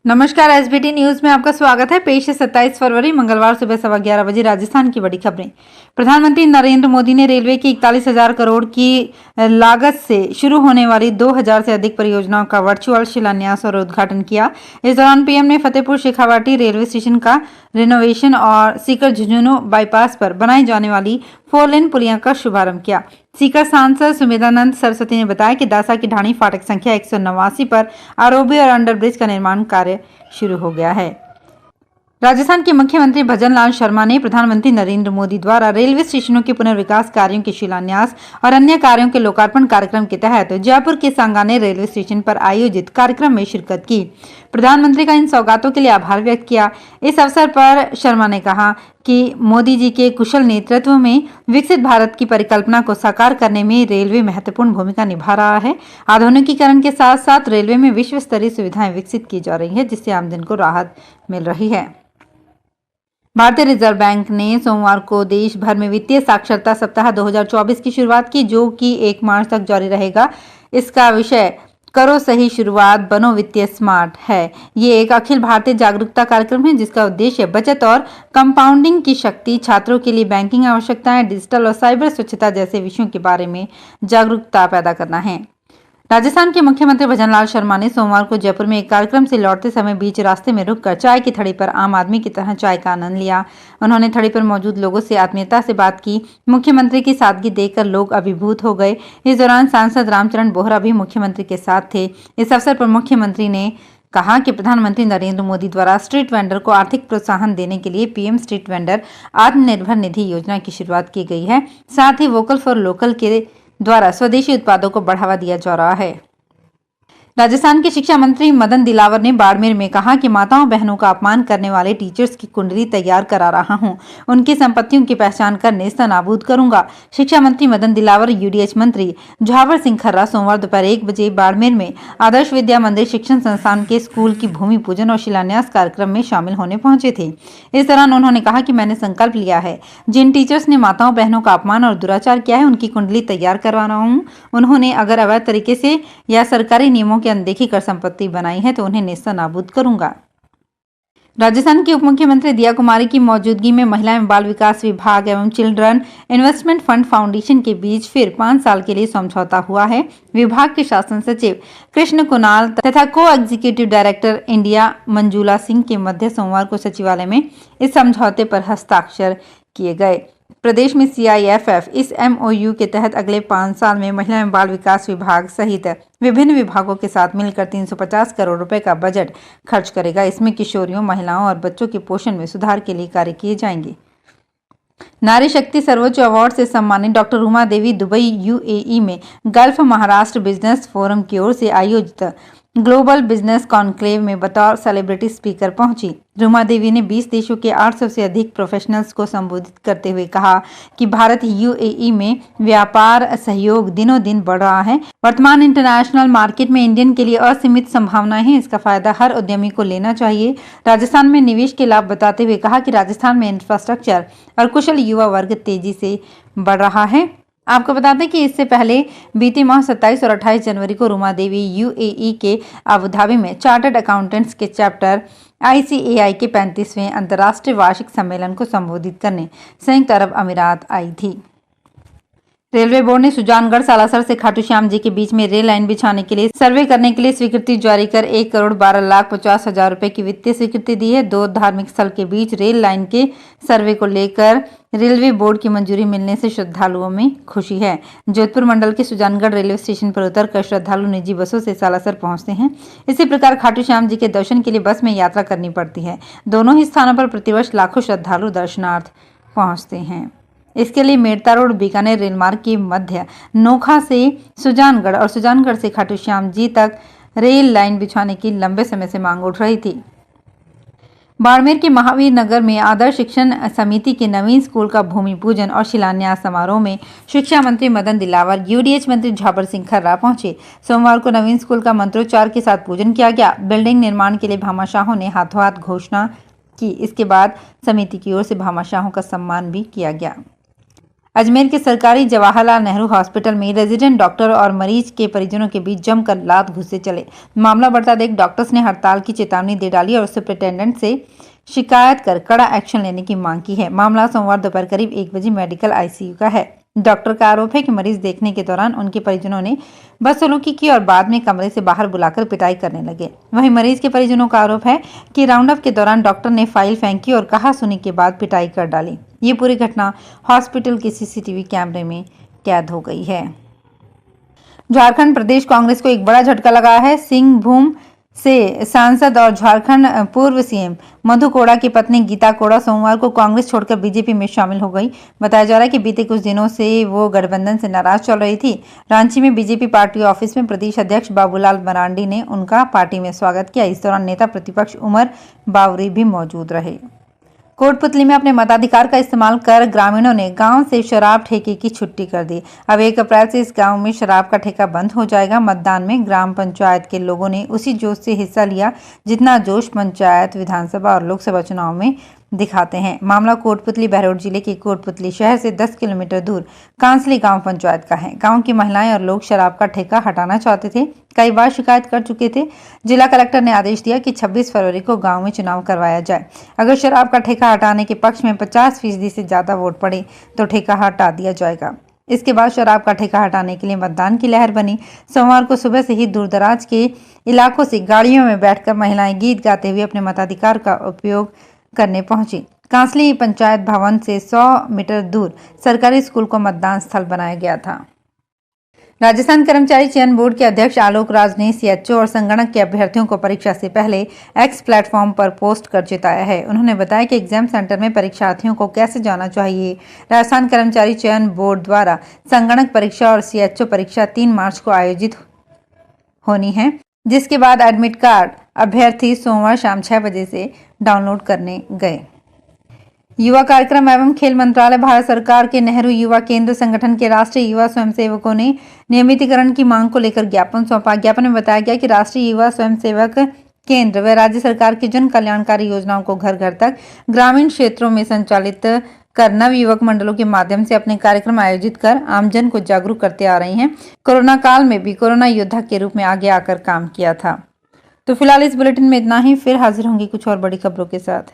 नमस्कार, SBT news में आपका स्वागत है। पेश है 27 फरवरी मंगलवार सुबह 11:15 बजे राजस्थान की बड़ी खबरें। प्रधानमंत्री नरेंद्र मोदी ने रेलवे की 41,000 करोड़ की लागत से शुरू होने वाली 2,000 से अधिक परियोजनाओं का वर्चुअल शिलान्यास और उद्घाटन किया। इस दौरान पीएम ने फतेहपुर शेखावाटी रेलवे स्टेशन का रिनोवेशन और सीकर झुंझुनू बाईपास पर बनाई जाने वाली 4 लेन पुलिया का शुभारंभ किया। सीकर सांसद सुमेधानंद सरस्वती ने बताया कि दासा की ढाणी फाटक संख्या 189 पर आरओबी और अंडरब्रिज का निर्माण कार्य शुरू हो गया है। राजस्थान के मुख्यमंत्री भजनलाल शर्मा ने प्रधानमंत्री नरेंद्र मोदी द्वारा रेलवे स्टेशनों के पुनर्विकास कार्यों के शिलान्यास और अन्य कार्यों के लोकार्पण कार्यक्रम के तहत जयपुर के सांगानेर रेलवे स्टेशन पर आयोजित कार्यक्रम में शिरकत की। प्रधानमंत्री का इन सौगातों के लिए आभार व्यक्त किया। इस अवसर पर शर्मा ने कहा कि मोदी जी के कुशल नेतृत्व में विकसित भारत की परिकल्पना को साकार करने में रेलवे महत्वपूर्ण भूमिका निभा रहा है। आधुनिकीकरण के साथ साथ रेलवे में विश्व स्तरीय सुविधाएं विकसित की जा रही है, जिससे आमजन को राहत मिल रही है। भारतीय रिजर्व बैंक ने सोमवार को देश भर में वित्तीय साक्षरता सप्ताह 2024 की शुरुआत की, जो कि 1 मार्च तक जारी रहेगा। इसका विषय करो सही शुरुआत, बनो वित्तीय स्मार्ट है। ये एक अखिल भारतीय जागरूकता कार्यक्रम है, जिसका उद्देश्य बचत और कंपाउंडिंग की शक्ति, छात्रों के लिए बैंकिंग आवश्यकताएं, डिजिटल और साइबर स्वच्छता जैसे विषयों के बारे में जागरूकता पैदा करना है। राजस्थान के मुख्यमंत्री भजनलाल शर्मा ने सोमवार को जयपुर में एक कार्यक्रम से लौटते समय बीच रास्ते में रुककर चाय की थड़ी पर आम आदमी की तरह चाय का आनंद लिया। उन्होंने थड़ी पर मौजूद लोगों से आत्मीयता से बात की। मुख्यमंत्री की सादगी देखकर लोग अभिभूत हो गए। इस दौरान सांसद रामचरण बोहरा भी मुख्यमंत्री के साथ थे। इस अवसर पर मुख्यमंत्री ने कहा कि प्रधानमंत्री नरेंद्र मोदी द्वारा स्ट्रीट वेंडर को आर्थिक प्रोत्साहन देने के लिए PM street vendor Atmanirbhar Nidhi योजना की शुरुआत की गई है। साथ ही वोकल फॉर लोकल के द्वारा स्वदेशी उत्पादों को बढ़ावा दिया जा रहा है। राजस्थान के शिक्षा मंत्री मदन दिलावर ने बाड़मेर में कहा कि माताओं बहनों का अपमान करने वाले टीचर्स की कुंडली तैयार करा रहा हूं। उनकी संपत्तियों की पहचान कर नेस्तनाबूद करूंगा। शिक्षा मंत्री मदन दिलावर, यूडीएच मंत्री झावर सिंह खर्रा सोमवार दोपहर 1 बजे बाड़मेर में आदर्श विद्या मंदिर शिक्षण संस्थान के स्कूल की भूमि पूजन और शिलान्यास कार्यक्रम में शामिल होने पहुंचे थे। इस दौरान उन्होंने कहा कि मैंने संकल्प लिया है, जिन टीचर्स ने माताओं बहनों का अपमान और दुराचार किया है, उनकी कुंडली तैयार करवा रहा हूँ। उन्होंने अगर अवैध तरीके से या सरकारी नियमों की अनदेखी कर संपत्ति बनाई है तो उन्हें नेस्तनाबूद करूंगा। राजस्थान की उप मुख्यमंत्री दिया कुमारी की मौजूदगी में महिला एवं बाल विकास विभाग एवं चिल्ड्रन इन्वेस्टमेंट फंड फाउंडेशन के बीच फिर 5 साल के लिए समझौता हुआ है। विभाग के शासन सचिव कृष्ण कुणाल तथा को executive director India Manjula Singh के मध्य सोमवार को सचिवालय में इस समझौते पर हस्ताक्षर किए गए। प्रदेश में सीआईएफएफ इस एमओयू के तहत अगले 5 साल में महिला एवं बाल विकास विभाग सहित विभिन्न विभागों के साथ मिलकर 350 करोड़ रुपए का बजट खर्च करेगा। इसमें किशोरियों, महिलाओं और बच्चों के पोषण में सुधार के लिए कार्य किए जाएंगे। नारी शक्ति सर्वोच्च अवार्ड से सम्मानित doctor Ruma Devi Dubai UAE में गल्फ महाराष्ट्र बिजनेस फोरम की ओर से आयोजित ग्लोबल बिजनेस कॉन्क्लेव में बतौर सेलिब्रिटी स्पीकर पहुंची। रूमा देवी ने 20 देशों के 800 से अधिक प्रोफेशनल्स को संबोधित करते हुए कहा कि भारत यूएई में व्यापार सहयोग दिनों दिन बढ़ रहा है। वर्तमान इंटरनेशनल मार्केट में इंडियन के लिए असीमित संभावनाएं हैं। इसका फायदा हर उद्यमी को लेना चाहिए। राजस्थान में निवेश के लाभ बताते हुए कहा कि राजस्थान में इंफ्रास्ट्रक्चर और कुशल युवा वर्ग तेजी से बढ़ रहा है। आपको बता दें कि इससे पहले बीते माह 27 और 28 जनवरी को रूमा देवी यूएई के अबू धाबी में चार्टर्ड अकाउंटेंट्स के चैप्टर आईसीएआई के 35वें अंतर्राष्ट्रीय वार्षिक सम्मेलन को संबोधित करने संयुक्त अरब अमीरात आई थी। रेलवे बोर्ड ने सुजानगढ़ सालासर से खाटू श्याम जी के बीच में रेल लाइन बिछाने के लिए सर्वे करने के लिए स्वीकृति जारी कर 1,12,50,000 रुपए की वित्तीय स्वीकृति दी है। 2 धार्मिक स्थल के बीच रेल लाइन के सर्वे को लेकर रेलवे बोर्ड की मंजूरी मिलने से श्रद्धालुओं में खुशी है। जोधपुर मंडल के सुजानगढ़ रेलवे स्टेशन पर उतरकर श्रद्धालु निजी बसों से सालासर पहुंचते हैं। इसी प्रकार खाटू श्याम जी के दर्शन के लिए बस में यात्रा करनी पड़ती है। दोनों ही स्थानों पर प्रतिवर्ष लाखों श्रद्धालु दर्शनार्थ पहुंचते हैं। इसके लिए मेड़ता रोड बीकानेर रेल मार्ग के मध्य नोखा से सुजानगढ़ और सुजानगढ़ से खाटू श्याम जी तक रेल लाइन बिछाने की लंबे समय से मांग उठ रही थी। बाड़मेर के महावीर नगर में आदर्श शिक्षण समिति के नवीन स्कूल का भूमि पूजन और शिलान्यास समारोह में शिक्षा मंत्री मदन दिलावर, यूडीएच मंत्री झावर सिंह खर्रा पहुंचे। सोमवार को नवीन स्कूल का मंत्रोच्चार के साथ पूजन किया गया। बिल्डिंग निर्माण के लिए भामाशाहों ने हाथों हाथ घोषणा की। इसके बाद समिति की ओर से भामाशाहों का सम्मान भी किया गया। अजमेर के सरकारी जवाहरलाल नेहरू हॉस्पिटल में रेजिडेंट डॉक्टर और मरीज के परिजनों के बीच जमकर लात घुसे चले। मामला बढ़ता देख डॉक्टर्स ने हड़ताल की चेतावनी दे डाली और सुपरिटेंडेंट से शिकायत कर कड़ा एक्शन लेने की मांग की है। मामला सोमवार दोपहर करीब 1 बजे मेडिकल आईसीयू का है। डॉक्टर का आरोप है कि मरीज देखने के दौरान उनके परिजनों ने बदसलूकी की और बाद में कमरे से बाहर बुलाकर पिटाई करने लगे। वहीं मरीज के परिजनों का आरोप है कि राउंड अप के दौरान डॉक्टर ने फाइल फेंकी और कहा सुनी के बाद पिटाई कर डाली। ये पूरी घटना हॉस्पिटल के सीसीटीवी कैमरे में कैद हो गई है। झारखंड प्रदेश कांग्रेस को एक बड़ा झटका लगा है। सिंहभूम से सांसद और झारखंड पूर्व सीएम मधु कोड़ा की पत्नी गीता कोड़ा सोमवार को कांग्रेस छोड़कर बीजेपी में शामिल हो गई। बताया जा रहा है कि बीते कुछ दिनों से वो गठबंधन से नाराज चल रही थी। रांची में बीजेपी पार्टी ऑफिस में प्रदेश अध्यक्ष बाबूलाल मरांडी ने उनका पार्टी में स्वागत किया। इस दौरान नेता प्रतिपक्ष उमर बावरी भी मौजूद रहे। कोटपुतली में अपने मताधिकार का इस्तेमाल कर ग्रामीणों ने गांव से शराब ठेके की छुट्टी कर दी। अब 1 अप्रैल से इस गांव में शराब का ठेका बंद हो जाएगा। मतदान में ग्राम पंचायत के लोगों ने उसी जोश से हिस्सा लिया जितना जोश पंचायत, विधानसभा और लोकसभा चुनाव में दिखाते हैं। मामला कोटपुतली बहरोड जिले के कोटपुतली शहर से 10 किलोमीटर दूर कांसली गांव पंचायत का है। गांव की महिलाएं और लोग शराब का ठेका हटाना चाहते थे। कई बार शिकायत कर चुके थे। जिला कलेक्टर ने आदेश दिया कि 26 फरवरी को गांव में चुनाव करवाया जाए। अगर शराब का ठेका हटाने के पक्ष में 50% से ज्यादा वोट पड़े तो ठेका हटा दिया जाएगा। इसके बाद शराब का ठेका हटाने के लिए मतदान की लहर बनी। सोमवार को सुबह से ही दूरदराज के इलाकों से गाड़ियों में बैठकर महिलाएं गीत गाते हुए अपने मताधिकार का उपयोग करने पहुंची। कांसली पंचायत भवन से 100 मीटर दूर सरकारी स्कूल को मतदान स्थल बनाया गया था। राजस्थान कर्मचारी चयन बोर्ड के अध्यक्ष आलोक राज ने सीएचओ और संगणक के अभ्यर्थियों को परीक्षा से पहले एक्स प्लेटफॉर्म पर पोस्ट कर चेताया है। उन्होंने बताया कि एग्जाम सेंटर में परीक्षार्थियों को कैसे जाना चाहिए। राजस्थान कर्मचारी चयन बोर्ड द्वारा संगणक परीक्षा और सीएचओ परीक्षा 3 मार्च को आयोजित होनी है, जिसके बाद एडमिट कार्ड अभ्यर्थी सोमवार शाम 6 बजे से डाउनलोड करने गए। युवा कार्यक्रम एवं खेल मंत्रालय भारत सरकार के नेहरू युवा केंद्र संगठन के राष्ट्रीय युवा स्वयंसेवकों ने नियमितीकरण की मांग को लेकर ज्ञापन सौंपा। ज्ञापन में बताया गया कि राष्ट्रीय युवा स्वयंसेवक केंद्र व राज्य सरकार की जन कल्याणकारी योजनाओं को घर घर तक ग्रामीण क्षेत्रों में संचालित कर नव युवक मंडलों के माध्यम से अपने कार्यक्रम आयोजित कर आमजन को जागरूक करते आ रही हैं। कोरोना काल में भी कोरोना योद्धा के रूप में आगे आकर काम किया था। तो फिलहाल इस बुलेटिन में इतना ही। फिर हाजिर होंगी कुछ और बड़ी खबरों के साथ।